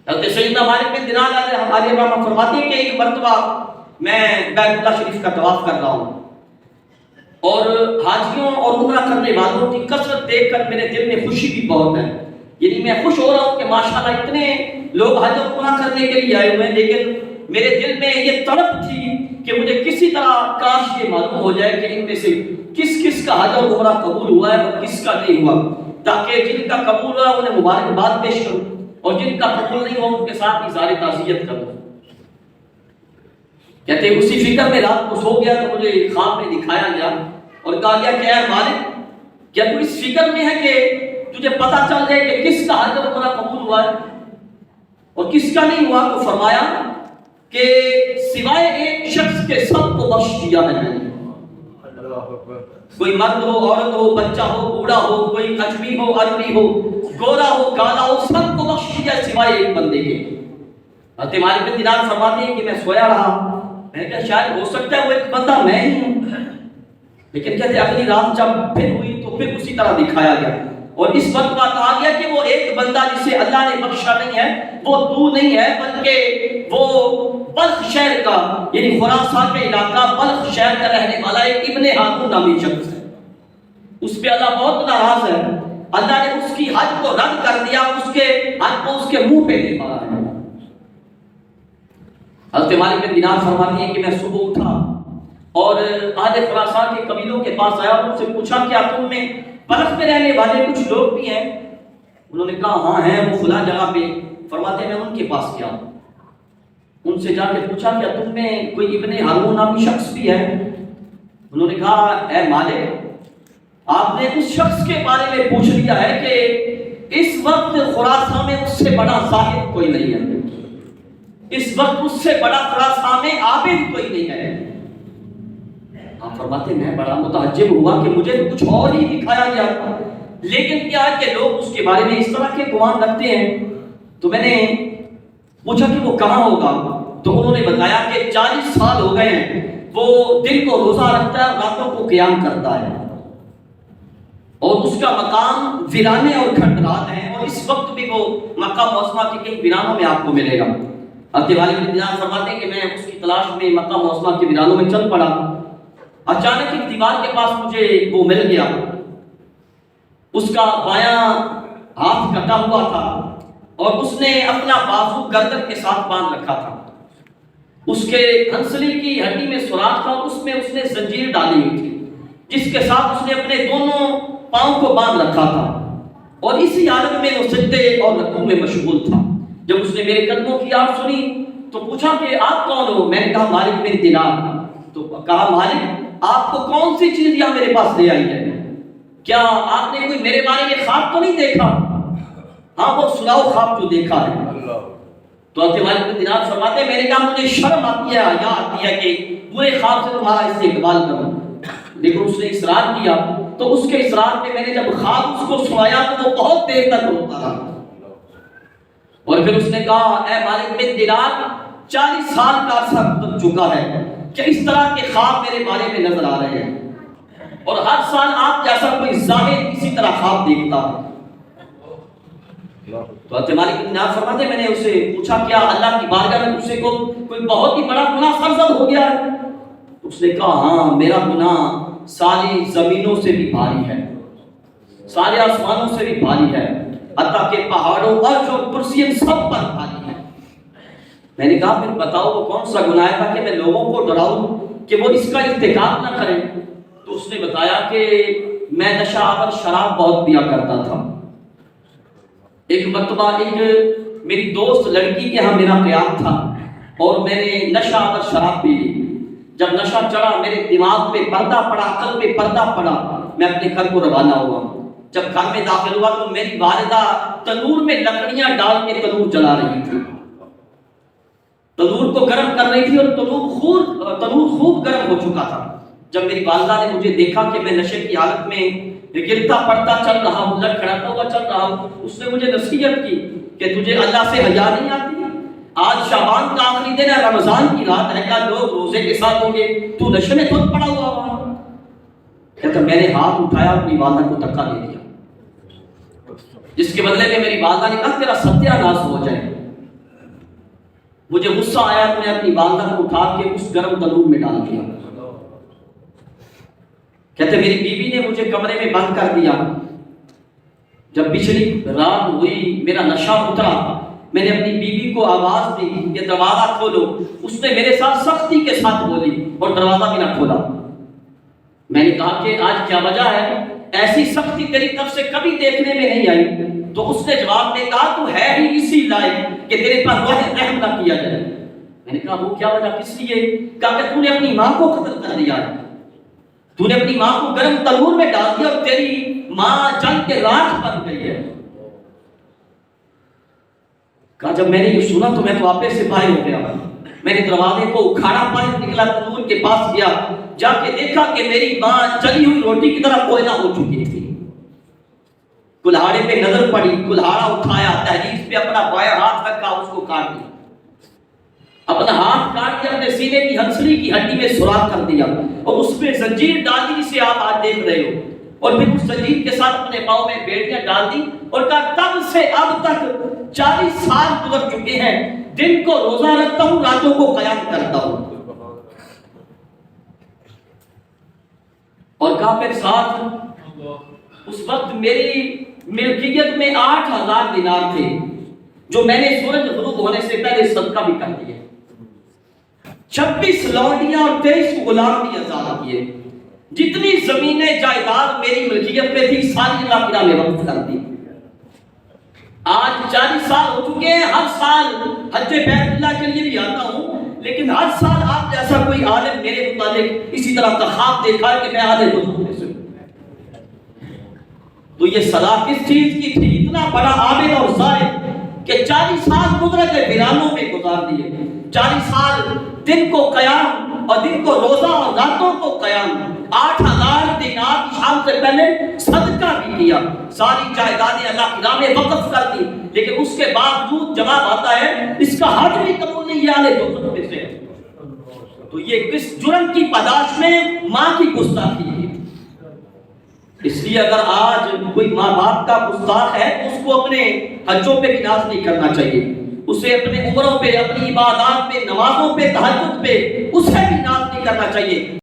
حضرت سیدنا مالک بن دینار علیہ الرحمہ فرماتے ہیں کہ ایک مرتبہ میں بیت اللہ شریف کا طواف کر رہا ہوں اور حاجیوں اور عمرہ کرنے والوں کی کثرت دیکھ کر میرے دل میں خوشی بھی بہت ہے. یعنی میں خوش ہو رہا ہوں کہ ماشاءاللہ اتنے لوگ حج اور عمرہ کرنے کے لیے آئے ہوئے ہیں، لیکن میرے دل میں یہ تڑپ تھی کہ مجھے کسی طرح کاش یہ معلوم ہو جائے کہ ان میں سے کس کس کا حج اور عمرہ قبول ہوا ہے اور کس کا نہیں ہوا، تاکہ جن کا قبول ہوا انہیں مبارکباد پیش کروں اور جن کا قبول نہیں ہوا ان کے ساتھ اظہار تعزیت کروں. کہتے ہیں اسی فکر میں رات کو سو گیا تو مجھے خواب میں دکھایا گیا اور کہا گیا کہ اے مالک، کیا تو اس فکر میں ہے کہ تجھے پتہ چل جائے کہ کس کا حج اور عمرہ قبول ہوا ہے اور کس کا نہیں ہوا؟ تو فرمایا کہ سوائے ایک شخص کے سب کو بخش دیا ہے میں نے. کوئی مرد ہو، عورت ہو، بچہ ہو، بوڑھا ہو، کوئی اجمی ہو، عربی ہو، گورا ہو، کالا ہو، سب کو بخش دیا سوائے ایک بندے کے. حضرت مالک بن دینار فرماتے ہیں کہ میں سویا رہا، میں نے کہا شاید ہو سکتا ہے وہ ایک بندہ میں ہی ہوں، لیکن کہتے اگلی رات جب پھر ہوئی تو پھر اسی طرح دکھایا گیا اور اس وقت بات آ گیا کہ وہ ایک بندہ جسے اللہ نے بخشا نہیں ہے وہ تو نہیں ہے، بلکہ وہ بلخ شہر کا یعنی خراسان کے علاقہ بلخ شہر کا رہنے والا ایک ابن ہارون نامی شخص ہے. اس پہ اللہ بہت ناراض ہے، اللہ نے اس کی حج کو رد کر دیا، اس کے حج کو اس کے منہ پہ دے مارا ہے. حضرت مالک بن دینار فرماتی ہیں کہ میں صبح اٹھا اور اہل خراسان کے قبیلوں کے پاس آیا اور ان سے پوچھا کیا تم میں بلخ میں رہنے والے کچھ لوگ بھی ہیں؟ انہوں نے کہا ہاں ہیں، وہ فلاں جگہ پہ. فرماتے ہیں میں ان کے پاس گیا، ان سے جا کے پوچھا کیا تم میں کوئی ابن ہارون نامی شخص بھی ہے؟ انہوں نے کہا اے مالک، آپ نے اس شخص کے بارے میں پوچھ لیا ہے کہ اس وقت خراسان میں اس سے بڑا زاہد کوئی نہیں ہے، اس وقت اس سے بڑا خراسان میں عابد کوئی نہیں ہے. آپ فرماتے ہیں میں بڑا متعجب ہوا کہ مجھے کچھ اور ہی دکھایا گیا تھا، لیکن کیا ہے کہ لوگ اس کے بارے میں اس طرح کے گمان رکھتے ہیں. تو میں نے پوچھا کہ وہ کہاں ہوگا؟ تو انہوں نے بتایا کہ 40 سال ہو گئے ہیں وہ دن کو روزہ رکھتا ہے، راتوں کو قیام کرتا ہے اور اس کا مقام ویرانے اور کھنڈرات ہیں اور اس وقت بھی وہ مکہ معظمہ کے کئی ویرانوں میں آپ کو ملے گا. حضرت والد بن دینار فرماتے ہیں کہ میں اس کی تلاش میں مکہ معظمہ کے ویرانوں میں چل پڑا. اچانک ایک دیوار کے پاس مجھے وہ مل گیا، اس کا بایاں ہاتھ کٹا ہوا تھا اور اس نے اپنا بازو گردن کے ساتھ باندھ رکھا تھا، اس کے ہنسلی کی ہڈی میں سوراخ تھا اور اس میں اس نے زنجیر ڈالی ہوئی تھی جس کے ساتھ اس نے اپنے دونوں پاؤں کو باندھ رکھا تھا اور اسی حالت میں وہ سجدے اور رکوع میں مشغول تھا. جب اس نے میرے قدموں کی آواز سنی تو پوچھا کہ آپ کون ہو؟ میں نے کہا مالک بن دینار. تو کہا مالک آپ کو کون سی چیز یہاں میرے پاس لے آئی ہے؟ کیا آپ نے کوئی میرے بارے میں خواب تو نہیں دیکھا؟ ہاں وہ سناؤ خواب جو دیکھا ہے. تو حضرت مالک بن دینار فرماتے ہیں میں نے کہا مجھے شرم آتی ہے، حیا آتی ہے کہ برے خواب سے تمہارا استقبال کروں، لیکن اس نے اصرار کیا. تو اس کے اصرار پہ میں نے جب خواب اس کو سنایا تو وہ بہت دیر تک روتا رہا اور پھر اس نے کہا اے مالک بن دینار 40 سال کا عرصہ گزر چکا ہے کہ اس طرح کے خواب میرے بارے میں نظر آ رہے ہیں اور ہر سال آپ جیسا کوئی زاہد اسی طرح خواب دیکھتا ہے. تو حضرت مالک بن دینار فرماتے ہیں میں نے اسے پوچھا کیا اللہ کی بارگاہ میں تجھ سے کوئی بہت ہی بڑا گناہ سرزد ہو گیا ہے؟ اس نے کہا ہاں میرا گناہ ساری زمینوں سے بھی بھاری ہے، سارے آسمانوں سے بھی بھاری ہے، حتیٰ کہ پہاڑوں پر جو کرسیاں سب پر بھاری ہے. میں نے کہا پھر بتاؤ وہ کون سا گناہ تھا کہ میں لوگوں کو ڈراؤں کہ وہ اس کا ارتکاب نہ کریں. تو اس نے بتایا کہ میں نشہ آور شراب بہت پیا کرتا تھا. ایک مرتبہ ایک میری دوست لڑکی کے ہاں میرا قیام تھا اور میں نے نشہ آور شراب پی لی. جب نشہ چڑھا میرے دماغ پہ پردہ پڑا، عقل پہ پردہ پڑا، میں اپنے گھر کو روانہ ہوا. جب گھر میں داخل ہوا تو میری والدہ تنور میں لکڑیاں ڈال کے تنور جلا رہی تھی، تنور کو گرم کر رہی تھی اور تنور خوب گرم ہو چکا تھا. جب میری والدہ نے مجھے دیکھا کہ میں نشے کی حالت میں گرتا پڑتا چل رہا ہوں، لٹ کھڑاتا ہوا چل رہا ہوں، اس نے مجھے نصیحت کی کہ تجھے اللہ سے حیا نہیں آتی؟ آج شعبان کا آخری دن ہے، رمضان کی رات ہے، کیا لوگ روزے کے ساتھ ہوں گے، تو نشے میں خود پڑا ہوا ہوا. کہتا میں نے ہاتھ اٹھایا اپنی والدہ کو دھکا دے دیا، جس کے بدلے میں میری والدہ نے کہا تیرا ستیہ ناش ہو جائے. مجھے غصہ آیا تو میں اپنی والدہ کو اٹھا کے اس گرم تنور میں ڈال دیا. کہتے میری بیوی نے مجھے کمرے میں بند کر دیا. جب پچھلی رات ہوئی میرا نشہ اترا, میں نے اپنی بیوی کو آواز دی کہ دروازہ کھولو. اس نے میرے ساتھ سختی کے ساتھ بولی اور دروازہ بھی نہ کھولا. میں نے کہا کہ آج کیا وجہ ہے, ایسی سختی تیری طرف سے کبھی دیکھنے میں نہیں آئی. تو اس نے جواب میں کہا تو ہے ہی اسی لائق کہ تیرے پر رحم نہ کیا جائے. میں نے کہا وہ کیا وجہ, کس لیے؟ کہا کہ تو نے اپنی ماں کو قتل کر دیا ہے, تو نے اپنی ماں کو گرم تنور میں ڈال دیا اور تیری ماں جنگ کے راکھ بن گئی ہے. کہا جب میں نے یہ سنا تو میں تو آپے سے باہر ہو گیا. میں نے دروازے کو اکھاڑا, باہر نکلا, تنور کے پاس گیا, جا کے دیکھا کہ میری ماں جلی ہوئی روٹی کی طرح کوئلہ ہو چکی تھی. کلہاڑے پہ نظر پڑی, کلہاڑا اٹھایا, تحریف پہ اپنا بایاں ہاتھ رکھا, اس کو کاٹ دیا. اپنا ہاتھ کاٹ کے اپنے سینے کی ہنسلی کی ہڈی میں سوراخ کر دیا اور اس پہ زنجیر ڈال دی جسے آپ آج دیکھ رہے ہو. اور پھر اس زنجیر کے ساتھ اپنے پاؤں میں بیڑیاں ڈال دی اور کہا تب سے اب تک 40 سال گزر چکے ہیں, دن کو روزہ رکھتا ہوں, راتوں کو قیام کرتا ہوں. اور کہا پھر ساتھ اس وقت میری ملکیت میں 8000 دینار تھے جو میں نے سورج غروب ہونے سے پہلے صدقہ بھی کر دیے. 26 لونڈیاں اور 23 غلام بھی آزاد کیے. جتنی زمینیں جائیداد میری ملکیت میں تھی ساری اللہ کی راہ میں وقف کر دی. آج 40 سال ہو چکے ہیں. ہر سال حج بیت اللہ کے لیے بھی آتا ہوں, لیکن ہر سال آپ جیسا کوئی عالم میرے متعلق اسی طرح کا خواب دیکھا ہے کہ میں عالم ہوں. تو یہ صلاح کس چیز کی تھی؟ اتنا بڑا عابد اور زاہد کہ 40 سال قدرت ویرانوں میں گزار دیے. 40 سال دن کو قیام اور دن کو روزہ اور راتوں کو قیام. 8000 دینار کی شام سے پہلے صدقہ بھی کیا. ساری جائیدادیں اللہ کی راہ میں وقف کر دی, لیکن اس کے باوجود جواب آتا ہے اس کا حج بھی قبول نہیں ہے دوستوں میں سے. تو یہ کس جرم کی پاداش میں؟ ماں کی گستاخی. اس لیے اگر آج کوئی ماں باپ کا گستاخ ہے تو اس کو اپنے حجوں پہ بھی ناز نہیں کرنا چاہیے, اسے اپنے عمروں پہ, اپنی عبادات پہ, نمازوں پہ, تہجد پہ اسے بھی ناز نہیں کرنا چاہیے.